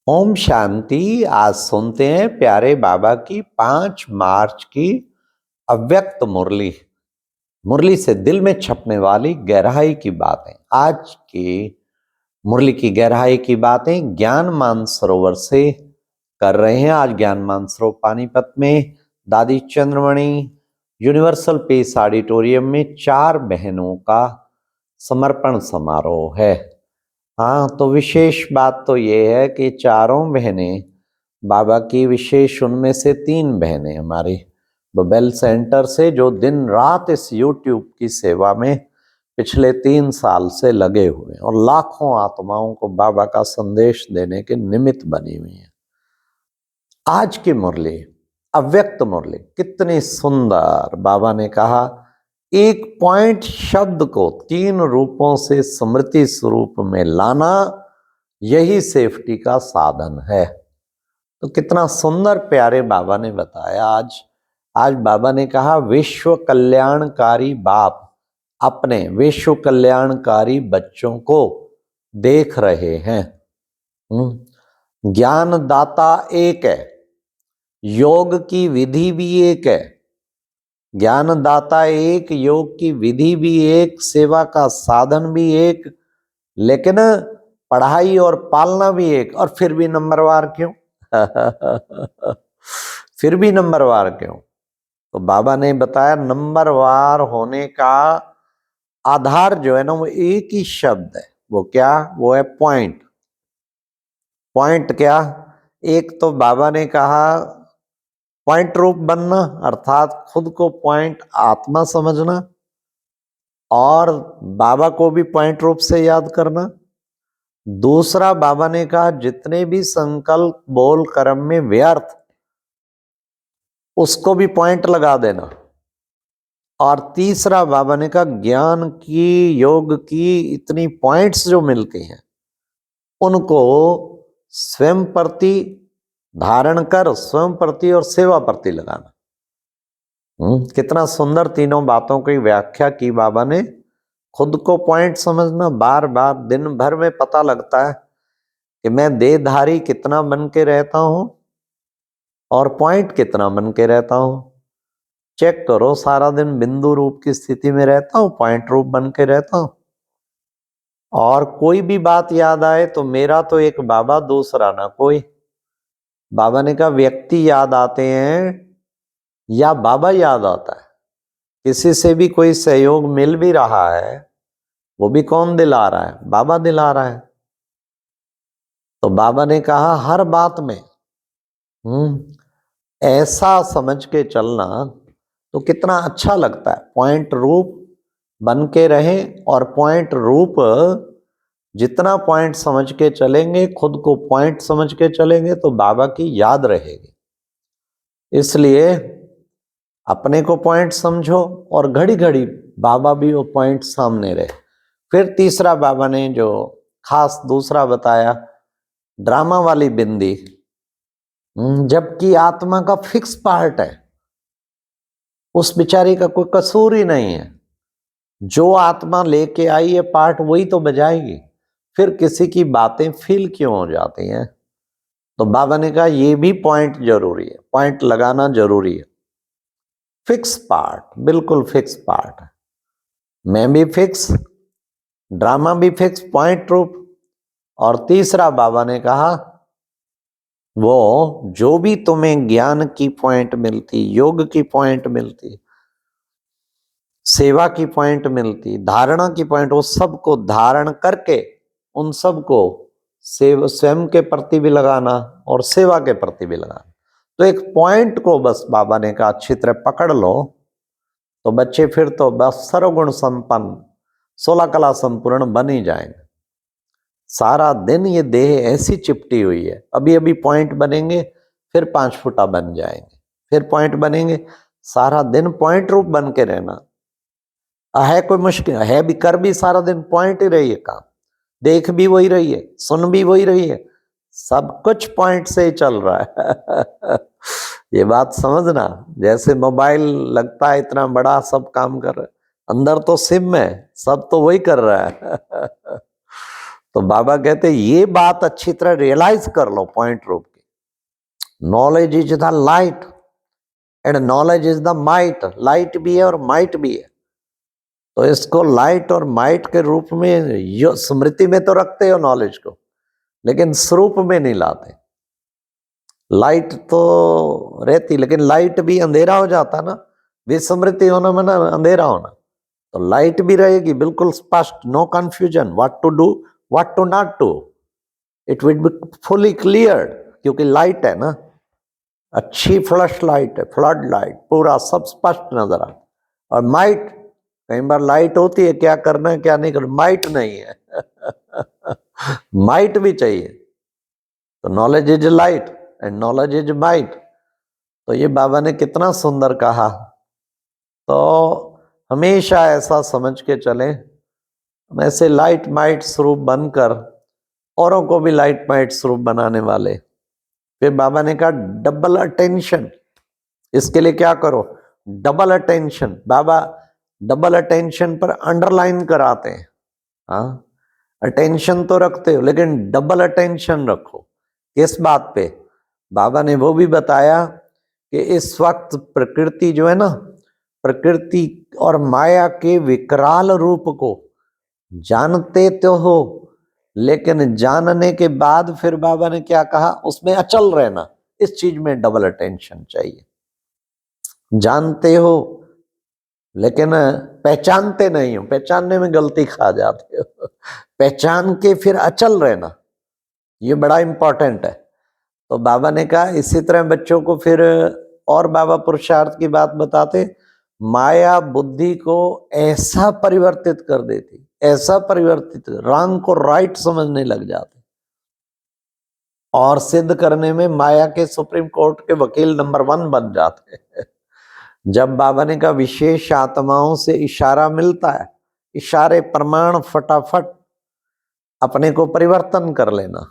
ओम शांति। आज सुनते हैं प्यारे बाबा की 5 मार्च की अव्यक्त मुरली। मुरली से दिल में छपने वाली गहराई की बातें। आज की मुरली की गहराई की बातें ज्ञान मानसरोवर से कर रहे हैं। आज ज्ञान मानसरोवर पानीपत में दादी चंद्रमणि यूनिवर्सल पीस ऑडिटोरियम में 4 बहनों का समर्पण समारोह है। हाँ, तो विशेष बात तो ये है कि चारों बहनें बाबा की विशेष, उनमें से 3 बहनें हमारी बबेल सेंटर से जो दिन रात इस यूट्यूब की सेवा में पिछले 3 साल से लगे हुए हैं और लाखों आत्माओं को बाबा का संदेश देने के निमित्त बनी हुई हैं। आज की मुरली, अव्यक्त मुरली, कितनी सुंदर। बाबा ने कहा एक पॉइंट शब्द को 3 रूपों से स्मृति स्वरूप में लाना, यही सेफ्टी का साधन है। तो कितना सुंदर प्यारे बाबा ने बताया। आज बाबा ने कहा विश्व कल्याणकारी बाप अपने विश्व कल्याणकारी बच्चों को देख रहे हैं। ज्ञान दाता एक है, योग की विधि भी एक है। ज्ञान दाता एक, योग की विधि भी एक, सेवा का साधन भी एक, लेकिन पढ़ाई और पालना भी एक। और फिर भी नंबरवार क्यों? फिर भी नंबरवार क्यों? तो बाबा ने बताया नंबरवार होने का आधार जो है ना, वो एक ही शब्द है। वो क्या? वो है पॉइंट। पॉइंट क्या? एक तो बाबा ने कहा पॉइंट रूप बनना, अर्थात खुद को पॉइंट आत्मा समझना और बाबा को भी पॉइंट रूप से याद करना। दूसरा बाबा ने कहा जितने भी संकल्प बोल कर्म में व्यर्थ, उसको भी पॉइंट लगा देना। और तीसरा बाबा ने कहा ज्ञान की, योग की इतनी पॉइंट्स जो मिलती हैं, उनको स्वयं प्रति धारण कर स्वयं प्रति और सेवा प्रति लगाना। कितना सुंदर तीनों बातों की व्याख्या की बाबा ने। खुद को पॉइंट समझना, बार बार दिन भर में पता लगता है कि मैं देहधारी कितना बन के रहता हूं और पॉइंट कितना बन के रहता हूं। चेक करो, सारा दिन बिंदु रूप की स्थिति में रहता हूं, पॉइंट रूप बन के रहता हूं। और कोई भी बात याद आए तो मेरा तो एक बाबा, दूसरा ना कोई। बाबा ने कहा व्यक्ति याद आते हैं या बाबा याद आता है। किसी से भी कोई सहयोग मिल भी रहा है, वो भी कौन दिला रहा है? बाबा दिला रहा है। तो बाबा ने कहा हर बात में ऐसा समझ के चलना तो कितना अच्छा लगता है। पॉइंट रूप बन के रहे और पॉइंट रूप, जितना पॉइंट समझ के चलेंगे, खुद को पॉइंट समझ के चलेंगे तो बाबा की याद रहेगी। इसलिए अपने को पॉइंट समझो और घड़ी घड़ी बाबा भी वो पॉइंट सामने रहे। फिर तीसरा बाबा ने जो खास दूसरा बताया, ड्रामा वाली बिंदी, जबकि आत्मा का फिक्स पार्ट है, उस बेचारी का कोई कसूर ही नहीं है। जो आत्मा लेके आई है पार्ट, वही तो बजाएगी। फिर किसी की बातें फील क्यों हो जाती हैं? तो बाबा ने कहा ये भी पॉइंट जरूरी है, पॉइंट लगाना जरूरी है। फिक्स पार्ट, बिल्कुल फिक्स पार्ट है। मैं भी फिक्स, ड्रामा भी फिक्स, पॉइंट रूप। और तीसरा बाबा ने कहा वो जो भी तुम्हें ज्ञान की पॉइंट मिलती, योग की पॉइंट मिलती, सेवा की पॉइंट मिलती, धारणा की पॉइंट, वो सबको धारण करके उन सबको स्वयं के प्रति भी लगाना और सेवा के प्रति भी लगाना। तो एक पॉइंट को बस बाबा ने कहा अच्छी तरह पकड़ लो तो बच्चे फिर तो बस सर्वगुण संपन्न, 16 कला संपूर्ण बन ही जाएंगे। सारा दिन ये देह ऐसी चिपटी हुई है, अभी अभी पॉइंट बनेंगे, फिर 5 फुटा बन जाएंगे, फिर पॉइंट बनेंगे। सारा दिन पॉइंट रूप बन के रहना है कोई मुश्किल है? भी कर भी सारा दिन पॉइंट ही रही है काम, देख भी वही रही है, सुन भी वही रही है, सब कुछ पॉइंट से ही चल रहा है। ये बात समझना। जैसे मोबाइल लगता है इतना बड़ा, सब काम कर रहा है, अंदर तो सिम है, सब तो वही कर रहा है। तो बाबा कहते ये बात अच्छी तरह रियलाइज कर लो पॉइंट रूप की। Knowledge is the light and knowledge is the might. Light भी है और माइट भी है। तो इसको लाइट और माइट के रूप में स्मृति में तो रखते हो नॉलेज को, लेकिन स्वरूप में नहीं लाते। लाइट तो रहती, लेकिन लाइट भी अंधेरा हो जाता ना। विस्मृति होना माना अंधेरा होना। तो लाइट भी रहेगी बिल्कुल स्पष्ट, no confusion, what to do what to not do, it will be fully cleared, क्योंकि लाइट है ना, अच्छी फ्लश लाइट है, फ्लड लाइट, पूरा सब स्पष्ट नजर आता। और माइट, कई बार लाइट होती है, क्या करना है क्या नहीं करना, माइट नहीं है माइट भी चाहिए। तो knowledge is light and knowledge is might. तो ये बाबा ने कितना सुंदर कहा। तो हमेशा ऐसा समझ के चले, हम ऐसे लाइट माइट स्वरूप बनकर औरों को भी लाइट माइट स्वरूप बनाने वाले। फिर बाबा ने कहा डबल अटेंशन, इसके लिए क्या करो, डबल अटेंशन। बाबा डबल अटेंशन पर अंडरलाइन कराते हैं। हाँ, अटेंशन तो रखते हो लेकिन डबल अटेंशन रखो। किस बात पे? बाबा ने वो भी बताया कि इस वक्त प्रकृति जो है ना, प्रकृति और माया के विकराल रूप को जानते तो हो, लेकिन जानने के बाद फिर बाबा ने क्या कहा, उसमें अचल रहना। इस चीज में डबल अटेंशन चाहिए। जानते हो लेकिन पहचानते नहीं हो, पहचानने में गलती खा जाते हो पहचान के फिर अचल रहना, ये बड़ा इंपॉर्टेंट है। तो बाबा ने कहा इसी तरह बच्चों को फिर और बाबा पुरुषार्थ की बात बताते, माया बुद्धि को ऐसा परिवर्तित कर देती, ऐसा परिवर्तित, रॉन्ग को राइट समझने लग जाते, और सिद्ध करने में माया के सुप्रीम कोर्ट के वकील नंबर 1 बन जाते जब बाबा ने कहा विशेष आत्माओं से इशारा मिलता है, इशारे प्रमाण फटाफट अपने को परिवर्तन कर लेना।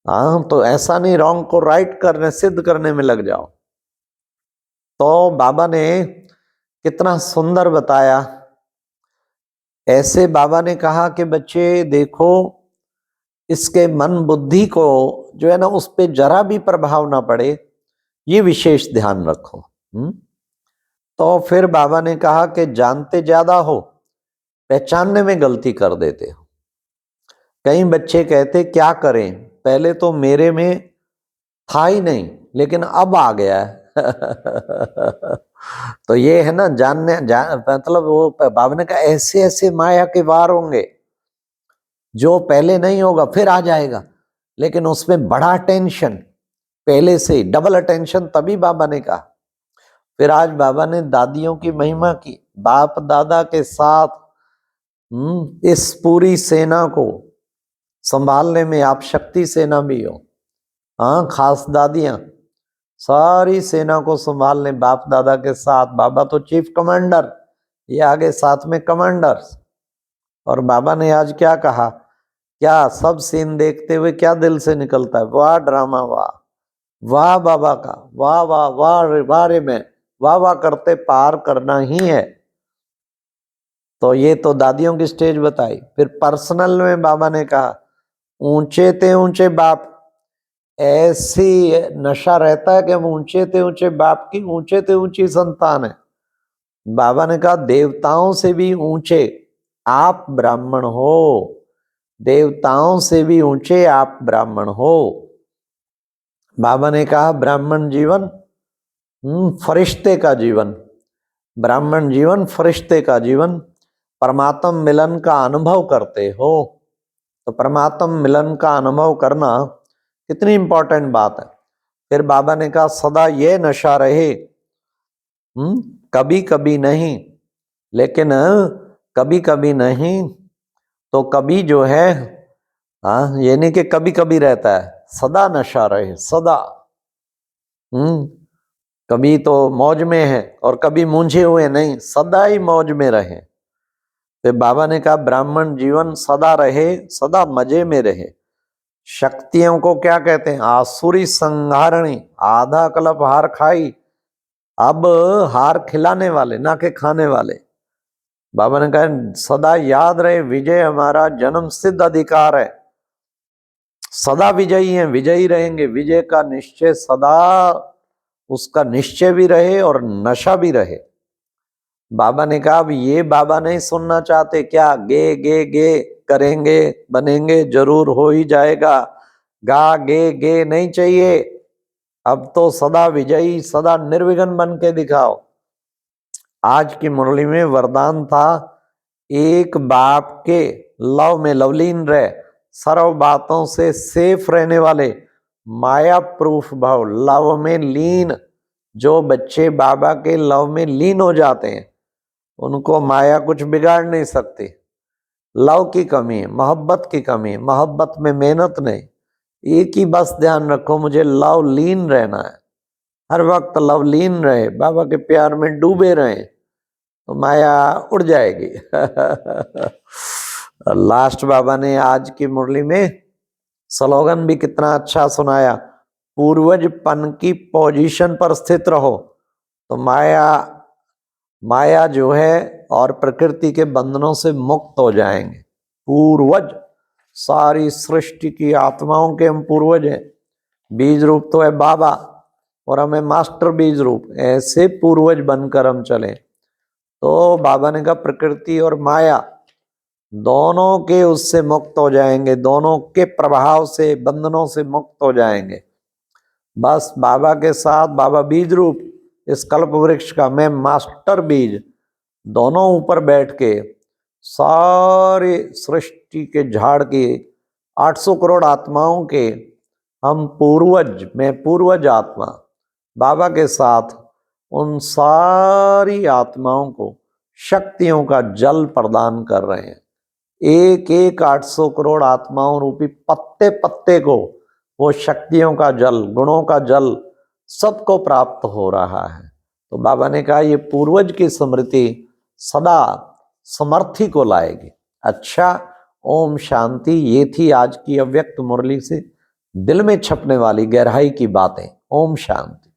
हाँ, तो ऐसा नहीं रॉन्ग को राइट करने, सिद्ध करने में लग जाओ। तो बाबा ने कितना सुंदर बताया। ऐसे बाबा ने कहा कि बच्चे देखो, इसके मन बुद्धि को जो है ना, उस पे जरा भी प्रभाव ना पड़े, ये विशेष ध्यान रखो। तो फिर बाबा ने कहा कि जानते ज्यादा हो, पहचानने में गलती कर देते हो। कई बच्चे कहते क्या करें, पहले तो मेरे में था ही नहीं लेकिन अब आ गया है तो ये है ना, मतलब वो बाबा ने कहा ऐसे ऐसे माया के वार होंगे जो पहले नहीं होगा, फिर आ जाएगा, लेकिन उसमें बड़ा टेंशन पहले से, डबल अटेंशन। तभी बाबा ने कहा। फिर आज बाबा ने दादियों की महिमा की, बाप दादा के साथ इस पूरी सेना को संभालने में आप शक्ति सेना भी हो। हाँ, खास दादियां सारी सेना को संभालने बाप दादा के साथ। बाबा तो चीफ कमांडर, ये आगे साथ में कमांडर्स। और बाबा ने आज क्या कहा, क्या सब सीन देखते हुए क्या दिल से निकलता है, वाह ड्रामा, वाह वाह बाबा का, वाह वाह वाह वाह रे, में वाह वाह करते पार करना ही है। तो ये तो दादियों की स्टेज बताई। फिर पर्सनल में बाबा ने कहा ऊंचे ते ऊंचे बाप, ऐसी नशा रहता है कि हम ऊंचे ते ऊंचे बाप की ऊंचे ते ऊंची संतान है। बाबा ने कहा देवताओं से भी ऊंचे आप ब्राह्मण हो, देवताओं से भी ऊंचे आप ब्राह्मण हो। बाबा ने कहा ब्राह्मण जीवन फरिश्ते का जीवन, ब्राह्मण जीवन फरिश्ते का जीवन, परमात्म मिलन का अनुभव करते हो। तो परमात्म मिलन का अनुभव करना कितनी इंपॉर्टेंट बात है। फिर बाबा ने कहा सदा ये नशा रहे, कभी कभी नहीं, लेकिन कभी कभी नहीं तो कभी जो है, हाँ, ये नहीं कि कभी कभी रहता है, सदा नशा रहे, सदा। कभी तो मौज में है और कभी मूंझे हुए नहीं, सदा ही मौज में रहे। तो बाबा ने कहा ब्राह्मण जीवन सदा रहे, सदा मजे में रहे। शक्तियों को क्या कहते हैं, आसुरी संहारणी, आधा कलप हार खाई, अब हार खिलाने वाले ना के खाने वाले। बाबा ने कहा सदा याद रहे विजय हमारा जन्म सिद्ध अधिकार है, सदा विजयी हैं, विजयी रहेंगे। विजय का निश्चय सदा, उसका निश्चय भी रहे और नशा भी रहे। बाबा ने कहा अब ये बाबा नहीं सुनना चाहते क्या, गे गे गे करेंगे बनेंगे जरूर हो ही जाएगा, गा गे गे नहीं चाहिए। अब तो सदा विजयी सदा निर्विघ्न बन के दिखाओ। आज की मुरली में वरदान था, एक बाप के लव में लवलीन रहे, सर्व बातों से सेफ रहने वाले, माया प्रूफ भाव, लव में लीन। जो बच्चे बाबा के लव में लीन हो जाते हैं उनको माया कुछ बिगाड़ नहीं सकती। लव की कमी है, मोहब्बत की कमी है, मोहब्बत में मेहनत नहीं। एक ही बस ध्यान रखो, मुझे लव लीन रहना है, हर वक्त लव लीन रहे, बाबा के प्यार में डूबे रहे तो माया उड़ जाएगी। लास्ट बाबा ने आज की मुरली में स्लोगन भी कितना अच्छा सुनाया, पूर्वजपन की पोजीशन पर स्थित रहो तो माया जो है और प्रकृति के बंधनों से मुक्त हो जाएंगे। पूर्वज, सारी सृष्टि की आत्माओं के हम पूर्वज हैं। बीज रूप तो है बाबा और हमें मास्टर बीज रूप, ऐसे पूर्वज बनकर हम चले तो बाबा ने कहा प्रकृति और माया दोनों के उससे मुक्त हो जाएंगे, दोनों के प्रभाव से बंधनों से मुक्त हो जाएंगे। बस बाबा के साथ, बाबा बीज रूप इस कल्प वृक्ष का, मैं मास्टर बीज, दोनों ऊपर बैठ के सारी सृष्टि के झाड़ की 800 करोड़ आत्माओं के हम पूर्वज, मैं पूर्वज आत्मा बाबा के साथ उन सारी आत्माओं को शक्तियों का जल प्रदान कर रहे हैं। एक एक 800 करोड़ आत्माओं रूपी पत्ते पत्ते को वो शक्तियों का जल, गुणों का जल सबको प्राप्त हो रहा है। तो बाबा ने कहा ये पूर्वज की स्मृति सदा समर्थी को लाएगी। अच्छा, ओम शांति। ये थी आज की अव्यक्त मुरली से दिल में छपने वाली गहराई की बातें। ओम शांति।